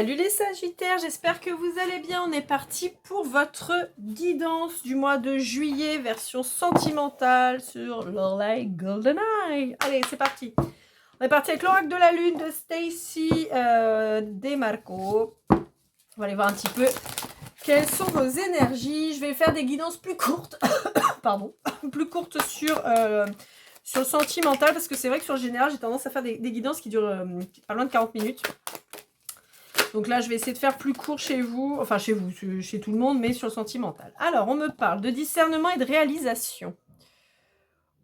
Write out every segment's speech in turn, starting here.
Salut les Sagittaires, j'espère que vous allez bien. On est parti pour votre guidance du mois de juillet, version sentimentale sur Lorelai GoldenEye. Allez, c'est parti. On est parti avec l'oracle de la lune de Stacy DeMarco. On va aller voir un petit peu quelles sont vos énergies. Je vais faire des guidances plus courtes, pardon, plus courtes sur le sentimental, parce que c'est vrai que sur le général, j'ai tendance à faire des guidances qui durent pas loin de 40 minutes. Donc là, je vais essayer de faire plus court chez vous, enfin chez vous, chez tout le monde, mais sur le sentimental. Alors, on me parle de discernement et de réalisation.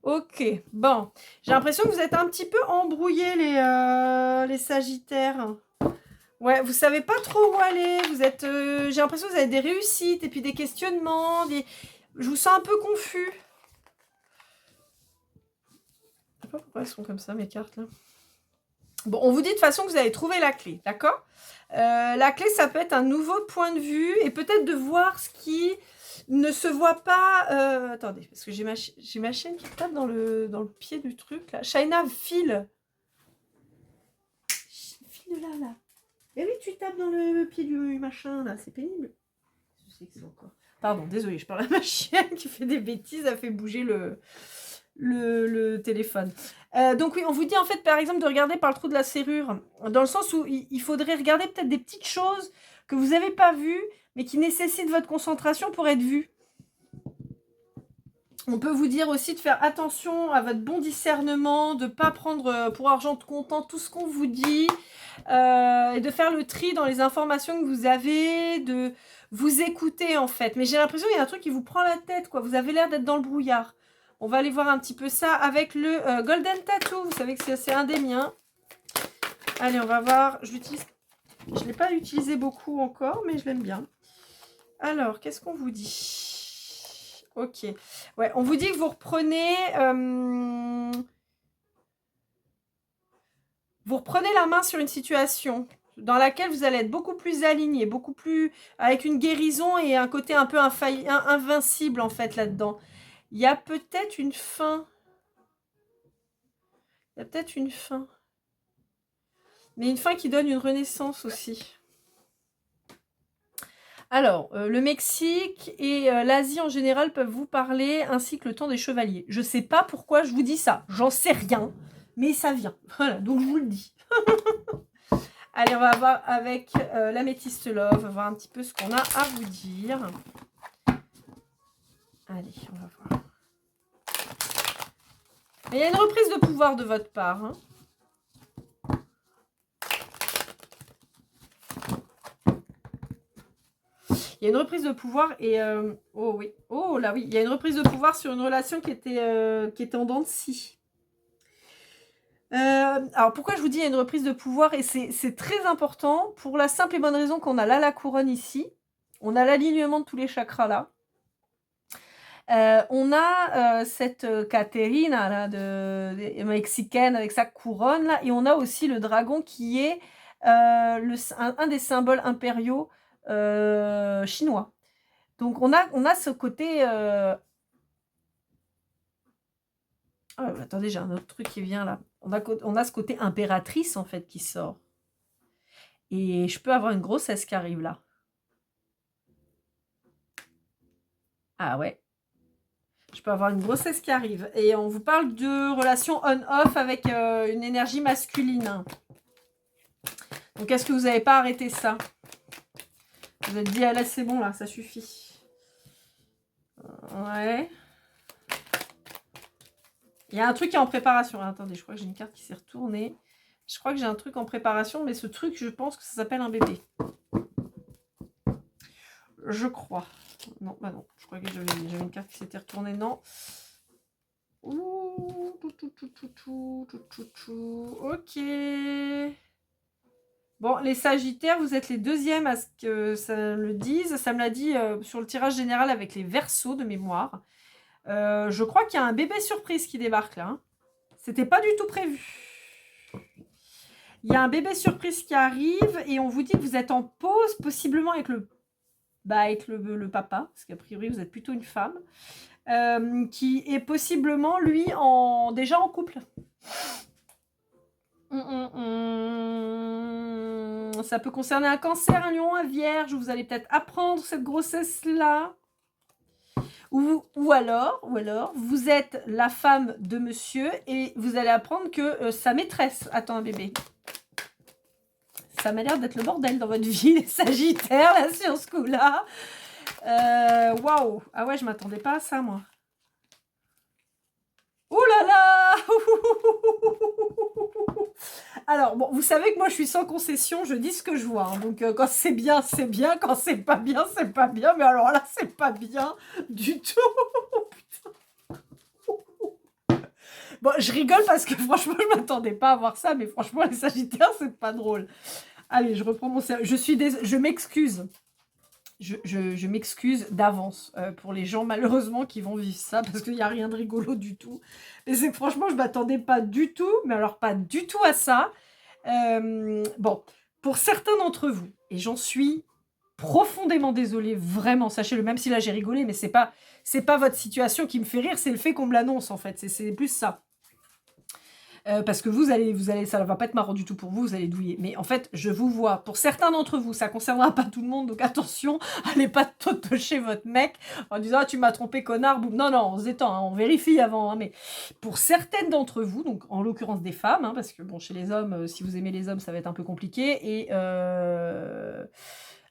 Ok, bon. J'ai l'impression que vous êtes un petit peu embrouillés, les Sagittaires. Ouais, vous savez pas trop où aller. Vous êtes, j'ai l'impression que vous avez des réussites et puis des questionnements. Je vous sens un peu confus. Je sais pas pourquoi elles sont comme ça, mes cartes, là. Bon, on vous dit de toute façon que vous avez trouvé la clé, d'accord ? La clé, ça peut être un nouveau point de vue et peut-être de voir ce qui ne se voit pas. Attendez, parce que j'ai ma chaîne qui tape dans le pied du truc, là. Shaina, file. File là. Eh oui, tu tapes dans le pied du machin, là. C'est pénible. Je sais que c'est encore... Pardon, désolée, je parle à ma chienne qui fait des bêtises, elle fait bouger le téléphone. Donc oui, on vous dit en fait par exemple de regarder par le trou de la serrure, dans le sens où il faudrait regarder peut-être des petites choses que vous n'avez pas vues, mais qui nécessitent votre concentration pour être vues. On peut vous dire aussi de faire attention à votre bon discernement, de ne pas prendre pour argent comptant tout ce qu'on vous dit, et de faire le tri dans les informations que vous avez, de vous écouter en fait. Mais j'ai l'impression qu'il y a un truc qui vous prend la tête, quoi. Vous avez l'air d'être dans le brouillard. On va aller voir un petit peu ça avec le Golden Tattoo. Vous savez que c'est un des miens. Allez, on va voir. Je ne l'ai pas utilisé beaucoup encore, mais je l'aime bien. Alors, qu'est-ce qu'on vous dit? Ok. Ouais, on vous dit que vous reprenez... vous reprenez la main sur une situation dans laquelle vous allez être beaucoup plus aligné, beaucoup plus... avec une guérison et un côté un peu invincible, en fait, là-dedans. Il y a peut-être une fin. Il y a peut-être une fin. Mais une fin qui donne une renaissance aussi. Alors, le Mexique et l'Asie en général peuvent vous parler, ainsi que le temps des chevaliers. Je ne sais pas pourquoi je vous dis ça. J'en sais rien. Mais ça vient. Voilà, donc je vous le dis. Allez, on va voir avec l'améthyste love. On va voir un petit peu ce qu'on a à vous dire. Allez, on va voir. Il y a une reprise de pouvoir de votre part. Hein. Il y a une reprise de pouvoir et... oh oui. Oh là oui. Il y a une reprise de pouvoir sur une relation qui était en dents de scie. Alors pourquoi je vous dis il y a une reprise de pouvoir, et c'est très important pour la simple et bonne raison qu'on a là la couronne ici. On a l'alignement de tous les chakras là. On a cette Caterina là, de mexicaine avec sa couronne là, et on a aussi le dragon qui est un des symboles impériaux chinois. Donc on a ce côté... Oh, attendez, j'ai un autre truc qui vient là. On a ce côté impératrice en fait qui sort. Et je peux avoir une grossesse qui arrive là. Ah ouais. Je peux avoir une grossesse qui arrive. Et on vous parle de relation on-off avec une énergie masculine. Donc, est-ce que vous n'avez pas arrêté ça? Vous vous êtes dit, ah là, c'est bon, là, ça suffit. Ouais. Il y a un truc qui est en préparation. Ah, attendez, je crois que j'ai une carte qui s'est retournée. Je crois que j'ai un truc en préparation, mais ce truc, je pense que ça s'appelle un bébé. Je crois. Non, bah non. Je crois que j'avais une carte qui s'était retournée. Non. Ouh, ok. Bon, les Sagittaires, vous êtes les deuxièmes à ce que ça le dise. Ça me l'a dit sur le tirage général avec les Verseaux de mémoire. Je crois qu'il y a un bébé surprise qui débarque là. Hein. C'était pas du tout prévu. Il y a un bébé surprise qui arrive et on vous dit que vous êtes en pause, possiblement avec le papa, parce qu'a priori vous êtes plutôt une femme, qui est possiblement lui déjà en couple. Ça peut concerner un cancer, un lion, un vierge. Vous allez peut-être apprendre cette grossesse-là. Ou alors, vous êtes la femme de monsieur et vous allez apprendre que sa maîtresse attend un bébé. Ça m'a l'air d'être le bordel dans votre vie, les sagittaires, là, sur ce coup-là. Waouh! Ah ouais, je m'attendais pas à ça, moi. Ouh là là! Alors, bon, vous savez que moi, je suis sans concession, je dis ce que je vois. Hein. Donc, quand c'est bien, c'est bien. Quand c'est pas bien, c'est pas bien. Mais alors là, c'est pas bien du tout. Bon, je rigole parce que franchement, je m'attendais pas à voir ça. Mais franchement, les sagittaires, c'est pas drôle. Allez, je reprends mon sérieux. Je m'excuse. Je m'excuse d'avance pour les gens malheureusement qui vont vivre ça parce qu'il n'y a rien de rigolo du tout. Mais c'est que franchement, je ne m'attendais pas du tout, mais alors pas du tout à ça. Bon, pour certains d'entre vous, et j'en suis profondément désolée, vraiment, sachez-le, même si là j'ai rigolé, mais c'est pas votre situation qui me fait rire, c'est le fait qu'on me l'annonce en fait, c'est plus ça. Parce que vous allez, ça ne va pas être marrant du tout pour vous, vous allez douiller. Mais en fait, je vous vois, pour certains d'entre vous, ça ne concernera pas tout le monde, donc attention, allez pas totocher votre mec en disant « Ah, tu m'as trompé, connard !» Non, on se détend, hein, on vérifie avant. Hein, mais pour certaines d'entre vous, donc en l'occurrence des femmes, hein, parce que bon, chez les hommes, si vous aimez les hommes, ça va être un peu compliqué. Et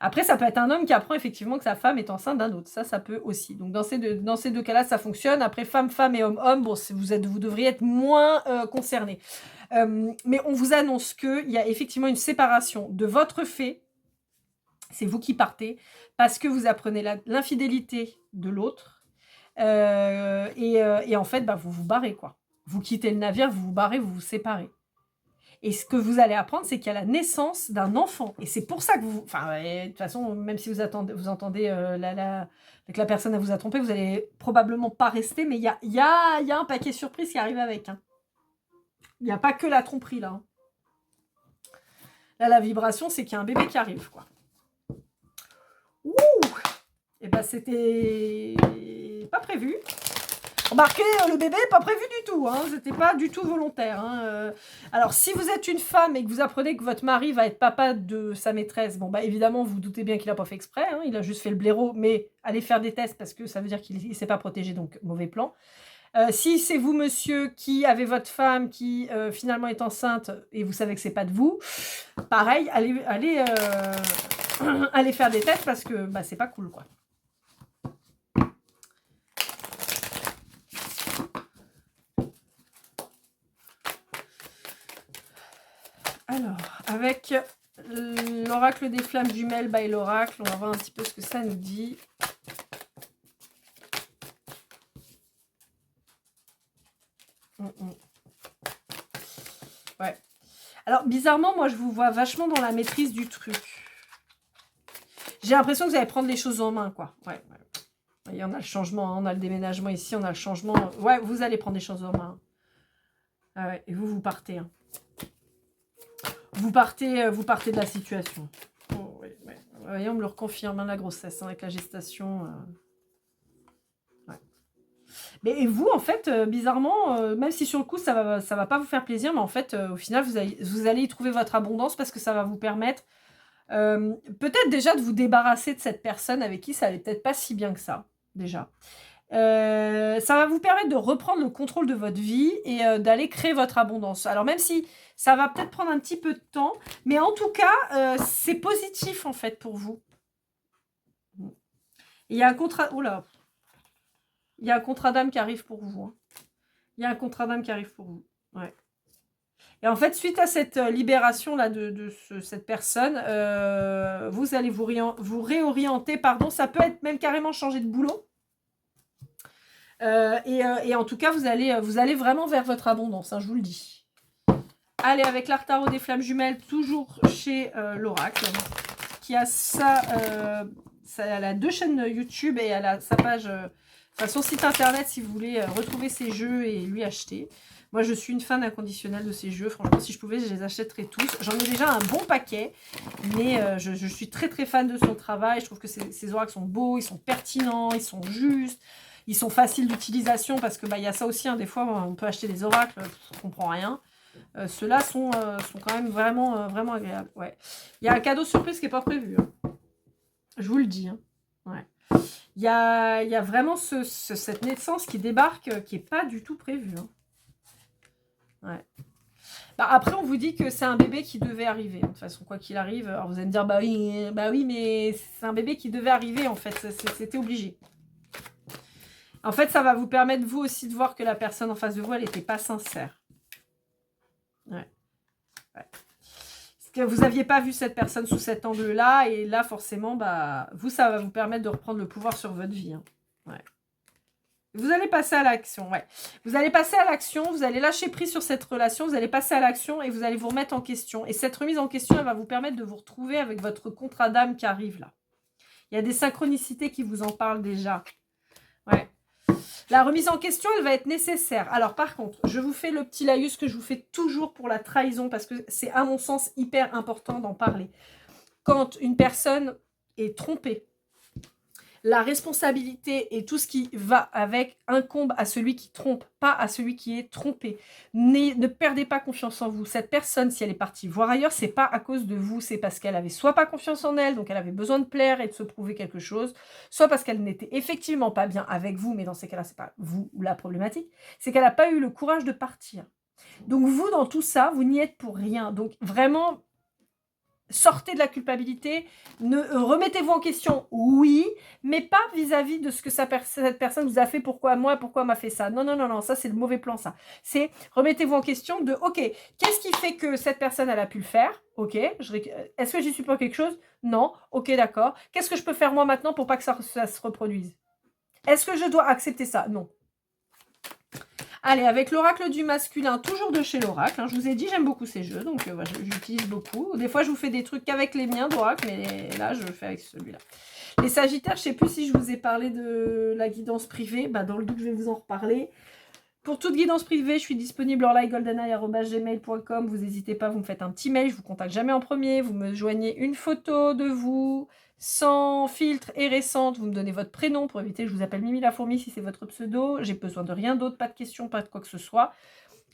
après, ça peut être un homme qui apprend effectivement que sa femme est enceinte d'un autre. Ça peut aussi. Donc, dans ces deux cas-là, ça fonctionne. Après, femme et homme, bon, vous devriez être moins concernés. Mais on vous annonce qu'il y a effectivement une séparation de votre fait. C'est vous qui partez parce que vous apprenez l'infidélité de l'autre. Et en fait, vous vous barrez, quoi. Vous quittez le navire, vous vous barrez, vous vous séparez. Et ce que vous allez apprendre, c'est qu'il y a la naissance d'un enfant. Et c'est pour ça que vous... Enfin, de toute façon, même si vous entendez que la personne vous a trompé, vous allez probablement pas rester, mais il y a un paquet surprise qui arrive avec. Hein. Il n'y a pas que la tromperie, là. Hein. Là, la vibration, c'est qu'il y a un bébé qui arrive, quoi. Ouh! Et c'était pas prévu. Remarquez, le bébé n'est pas prévu du tout, hein, c'était pas du tout volontaire. Hein, Alors, si vous êtes une femme et que vous apprenez que votre mari va être papa de sa maîtresse, bon, évidemment, vous vous doutez bien qu'il n'a pas fait exprès, hein, il a juste fait le blaireau, mais allez faire des tests parce que ça veut dire qu'il ne s'est pas protégé, donc mauvais plan. Si c'est vous, monsieur, qui avez votre femme qui finalement est enceinte et vous savez que c'est pas de vous, pareil, allez faire des tests parce que c'est pas cool, quoi. Alors, avec l'oracle des flammes jumelles by l'oracle, on va voir un petit peu ce que ça nous dit. Ouais. Alors, bizarrement, moi, je vous vois vachement dans la maîtrise du truc. J'ai l'impression que vous allez prendre les choses en main, quoi. Ouais. Et on a le changement, on a le déménagement ici, on a le changement. Ouais, vous allez prendre les choses en main. Ah ouais, et vous partez. Hein. Vous partez de la situation. Oh, ouais. Voyons, on me le reconfirme, hein, la grossesse, hein, avec la gestation. Ouais. Mais vous, en fait, bizarrement, même si sur le coup, ça va pas vous faire plaisir, mais en fait, au final, vous allez y trouver votre abondance parce que ça va vous permettre peut-être déjà de vous débarrasser de cette personne avec qui ça allait peut-être pas si bien que ça, déjà. Ça va vous permettre de reprendre le contrôle de votre vie et d'aller créer votre abondance. Alors même si ça va peut-être prendre un petit peu de temps, mais en tout cas, c'est positif en fait pour vous. Il y a un contrat... Oula. Il y a un contrat d'âme qui arrive pour vous. Hein. Il y a un contrat d'âme qui arrive pour vous. Ouais. Et en fait, suite à cette libération là de cette personne, vous allez vous réorienter, pardon. Ça peut être même carrément changer de boulot. Et en tout cas, vous allez vraiment vers votre abondance, hein, je vous le dis. Allez, avec l'art tarot des flammes jumelles, toujours chez l'oracle, qui a elle a 2 chaînes YouTube et elle a sa page, son site internet si vous voulez retrouver ses jeux et lui acheter. Moi, je suis une fan inconditionnelle de ces jeux. Franchement, si je pouvais, je les achèterais tous. J'en ai déjà un bon paquet, mais je suis très très fan de son travail. Je trouve que ces oracles sont beaux, ils sont pertinents, ils sont justes. Ils sont faciles d'utilisation parce que y a ça aussi, hein, des fois on peut acheter des oracles, on ne comprend rien. Ceux-là sont quand même vraiment, vraiment agréables. Ouais. Il y a un cadeau surprise qui n'est pas prévu. Hein. Je vous le dis. Hein. Ouais. Il y a vraiment cette naissance qui débarque, qui n'est pas du tout prévue. Hein. Ouais. Bah, après, on vous dit que c'est un bébé qui devait arriver. De toute façon, quoi qu'il arrive, alors vous allez me dire, bah oui, mais c'est un bébé qui devait arriver, en fait. C'était obligé. En fait, ça va vous permettre, vous aussi, de voir que la personne en face de vous, elle n'était pas sincère. Ouais. Ouais. Parce que vous n'aviez pas vu cette personne sous cet angle-là, et là, forcément, bah, vous, ça va vous permettre de reprendre le pouvoir sur votre vie. Hein. Ouais. Vous allez passer à l'action, ouais. Vous allez passer à l'action, vous allez lâcher prise sur cette relation, vous allez passer à l'action et vous allez vous remettre en question. Et cette remise en question, elle va vous permettre de vous retrouver avec votre contrat d'âme qui arrive là. Il y a des synchronicités qui vous en parlent déjà. Ouais. La remise en question, elle va être nécessaire. Alors par contre, je vous fais le petit laïus que je vous fais toujours pour la trahison parce que c'est à mon sens hyper important d'en parler. Quand une personne est trompée, la responsabilité et tout ce qui va avec incombe à celui qui trompe, pas à celui qui est trompé. Ne perdez pas confiance en vous. Cette personne, si elle est partie voir ailleurs, c'est pas à cause de vous, c'est parce qu'elle avait soit pas confiance en elle, donc elle avait besoin de plaire et de se prouver quelque chose, soit parce qu'elle n'était effectivement pas bien avec vous, mais dans ces cas-là, c'est pas vous la problématique, c'est qu'elle n'a pas eu le courage de partir. Donc vous, dans tout ça, vous n'y êtes pour rien. Donc vraiment, sortez de la culpabilité, remettez-vous en question, oui, mais pas vis-à-vis de ce que cette personne vous a fait, pourquoi m'a fait ça. Non, non, non, non, ça c'est le mauvais plan, ça. C'est, remettez-vous en question de, ok, qu'est-ce qui fait que cette personne, elle a pu le faire? Ok, est-ce que j'y suis pour quelque chose? Non, ok, d'accord. Qu'est-ce que je peux faire moi maintenant pour pas que ça se reproduise? Est-ce que je dois accepter ça? Non. Allez, avec l'oracle du masculin, toujours de chez l'oracle. Hein, je vous ai dit, j'aime beaucoup ces jeux, donc voilà, j'utilise beaucoup. Des fois, je vous fais des trucs qu'avec les miens d'oracle, mais là, je le fais avec celui-là. Les sagittaires, je ne sais plus si je vous ai parlé de la guidance privée. Bah, dans le doute, je vais vous en reparler. Pour toute guidance privée, je suis disponible orlaigoldeneye@gmail.com. Vous n'hésitez pas, vous me faites un petit mail, je vous contacte jamais en premier. Vous me joignez une photo de vous, sans filtre et récente. Vous me donnez votre prénom pour éviter que je vous appelle Mimi la fourmi si c'est votre pseudo. J'ai besoin de rien d'autre, pas de questions, pas de quoi que ce soit.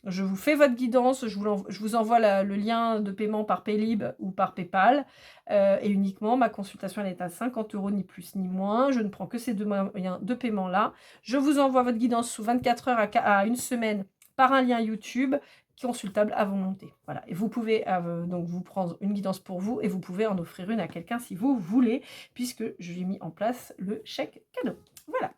Je vous fais votre guidance, je vous envoie le lien de paiement par Paylib ou par Paypal. Et uniquement, ma consultation elle est à 50 €, ni plus ni moins. Je ne prends que ces deux moyens de paiement-là. Je vous envoie votre guidance sous 24 heures à une semaine par un lien YouTube consultable à volonté. Voilà. Et vous pouvez donc vous prendre une guidance pour vous et vous pouvez en offrir une à quelqu'un si vous voulez, puisque j'ai mis en place le chèque cadeau. Voilà.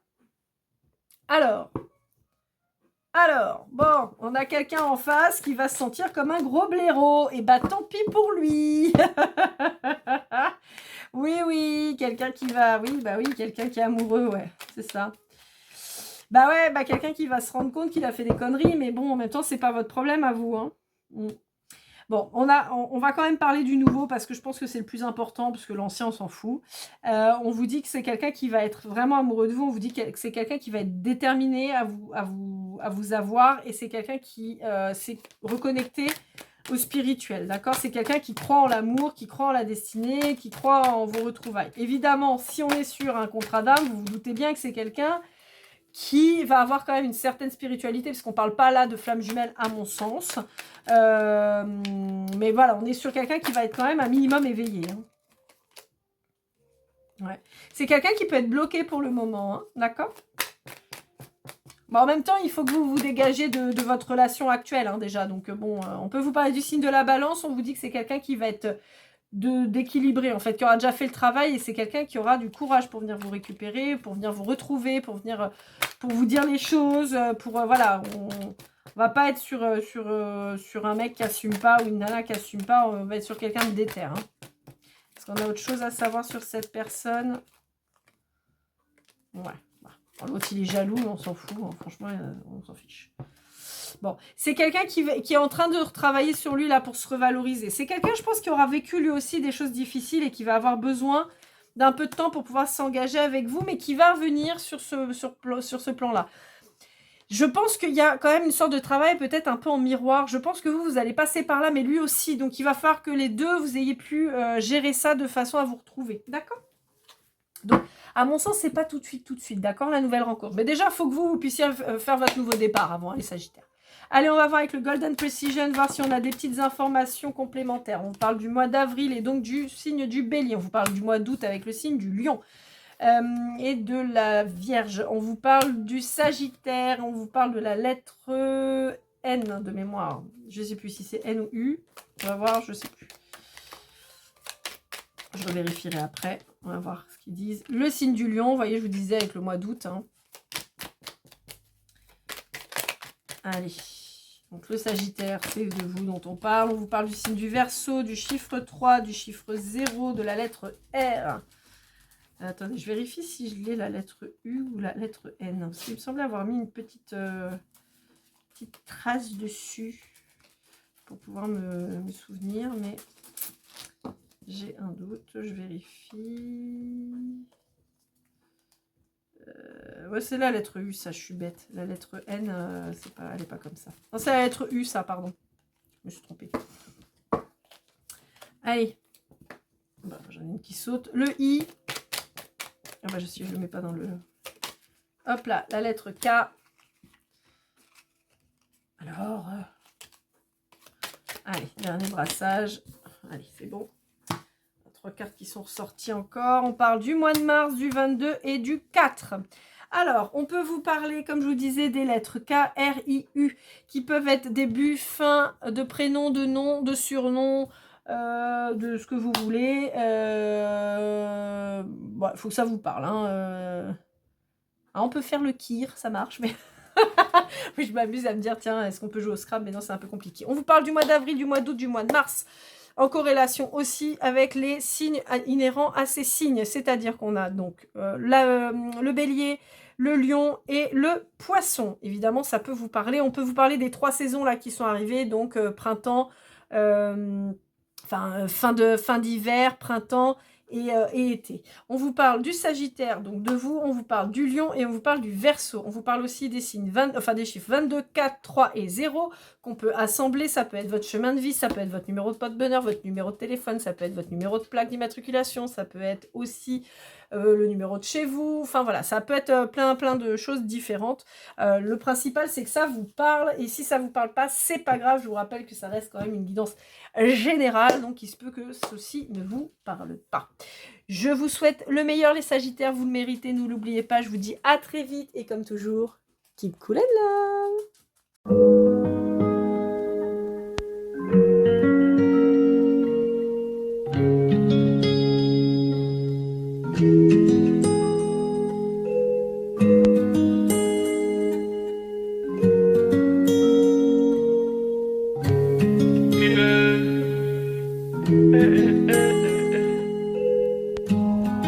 Alors, bon, on a quelqu'un en face qui va se sentir comme un gros blaireau. Et bah, tant pis pour lui. Oui, quelqu'un qui va... Oui, bah oui, quelqu'un qui est amoureux, ouais, c'est ça. Bah ouais, bah quelqu'un qui va se rendre compte qu'il a fait des conneries, mais bon, en même temps, c'est pas votre problème à vous, hein. Bon, on va quand même parler du nouveau parce que je pense que c'est le plus important parce que l'ancien, on s'en fout. On vous dit que c'est quelqu'un qui va être vraiment amoureux de vous. On vous dit que c'est quelqu'un qui va être déterminé à vous avoir et c'est quelqu'un qui s'est reconnecté au spirituel, d'accord? C'est quelqu'un qui croit en l'amour, qui croit en la destinée, qui croit en vos retrouvailles. Évidemment, si on est sur un contrat d'âme, vous vous doutez bien que c'est quelqu'un qui va avoir quand même une certaine spiritualité, parce qu'on ne parle pas là de flamme jumelle à mon sens. Mais voilà, on est sur quelqu'un qui va être quand même un minimum éveillé. Hein. Ouais. C'est quelqu'un qui peut être bloqué pour le moment, hein, d'accord? Bon, en même temps, il faut que vous vous dégagez de votre relation actuelle, hein, déjà. Donc bon, on peut vous parler du signe de la balance, on vous dit que c'est quelqu'un qui va être d'équilibrer, en fait, qui aura déjà fait le travail, et c'est quelqu'un qui aura du courage pour venir vous récupérer, pour venir vous retrouver, pour vous dire les choses, voilà, on va pas être sur un mec qui assume pas ou une nana qui assume pas, on va être sur quelqu'un de déter. Hein. Est-ce qu'on a autre chose à savoir sur cette personne? Ouais, l'autre il est jaloux, on s'en fout, hein. Franchement, on s'en fiche. Bon, c'est quelqu'un qui est en train de retravailler sur lui là pour se revaloriser. C'est quelqu'un, je pense, qui aura vécu lui aussi des choses difficiles et qui va avoir besoin d'un peu de temps pour pouvoir s'engager avec vous, mais qui va revenir sur ce plan-là. Je pense qu'il y a quand même une sorte de travail peut-être un peu en miroir. Je pense que vous allez passer par là, mais lui aussi. Donc, il va falloir que les deux, vous ayez pu gérer ça de façon à vous retrouver. D'accord? Donc, à mon sens, c'est pas tout de suite, d'accord, la nouvelle rencontre. Mais déjà, il faut que vous puissiez faire votre nouveau départ avant, les Sagittaires. Allez, on va voir avec le Golden Precision, voir si on a des petites informations complémentaires. On parle du mois d'avril et donc du signe du Bélier. On vous parle du mois d'août avec le signe du Lion. Et de la Vierge. On vous parle du Sagittaire. On vous parle de la lettre N de mémoire. Je ne sais plus si c'est N ou U. On va voir, je ne sais plus. Je vérifierai après. On va voir ce qu'ils disent. Le signe du Lion, vous voyez, je vous disais avec le mois d'août. Hein. Allez. Donc le Sagittaire, c'est de vous dont on parle. On vous parle du signe du Verseau, du chiffre 3, du chiffre 0, de la lettre R. Attendez, je vérifie si je l'ai la lettre U ou la lettre N. Parce qu'il me semblait avoir mis une petite trace dessus pour pouvoir me souvenir, mais j'ai un doute. Je vérifie. Ouais, c'est la lettre U, ça, je suis bête. La lettre N, elle n'est pas comme ça. Non, c'est la lettre U, ça, pardon. Je me suis trompée. Allez. Bah, j'en ai une qui saute. Le I. Ah bah, je le mets pas dans le... Hop là, la lettre K. Alors... Allez, dernier brassage. Allez, c'est bon. 3 cartes qui sont ressorties encore. On parle du mois de mars, du 22 et du 4. Alors, on peut vous parler, comme je vous disais, des lettres K, R, I, U, qui peuvent être début, fin, de prénom, de nom, de surnom, de ce que vous voulez. Bon, faut que ça vous parle. Hein. On peut faire le kir, ça marche, mais... oui, je m'amuse à me dire, tiens, est-ce qu'on peut jouer au Scrabble? Mais non, c'est un peu compliqué. On vous parle du mois d'avril, du mois d'août, du mois de mars, en corrélation aussi avec les signes inhérents à ces signes. C'est-à-dire qu'on a donc le bélier, le lion et le poisson. Évidemment, ça peut vous parler. On peut vous parler des 3 saisons là qui sont arrivées, donc printemps, fin d'hiver, printemps et été. On vous parle du Sagittaire, donc de vous, on vous parle du Lion et on vous parle du Verseau. On vous parle aussi des signes, des chiffres 22, 4, 3 et 0 qu'on peut assembler. Ça peut être votre chemin de vie, ça peut être votre numéro de porte-bonheur, votre numéro de téléphone, ça peut être votre numéro de plaque d'immatriculation, ça peut être aussi le numéro de chez vous. Enfin voilà, ça peut être plein de choses différentes. Le principal, c'est que ça vous parle et si ça vous parle pas, c'est pas grave. Je vous rappelle que ça reste quand même une guidance générale, donc il se peut que ceci ne vous parle pas. Je vous souhaite le meilleur les Sagittaires, vous le méritez, ne l'oubliez pas. Je vous dis à très vite et comme toujours, keep cool and love.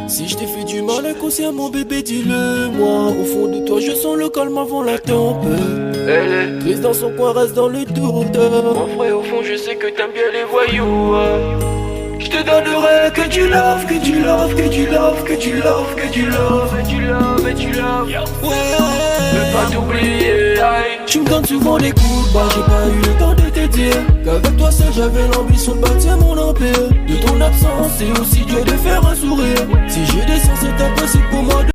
Si je t'ai fait du mal inconsciemment bébé dis-le moi. Au fond de toi je sens le calme avant la tempête. Triste dans son coin reste dans le doute. Mon frère au fond je sais que t'aimes bien les voyous. Je te donnerai que du love, que du love, que du love, que du love, que du love, et du love, et du love. Ouais, je veux pas t'oublier. Tu me donnes souvent des coups de barre, j'ai pas eu le temps de te dire qu'avec toi seul j'avais l'ambition de bâtir mon empire. De ton absence c'est aussi dur de faire un sourire. Si je descends c'est impossible pour moi de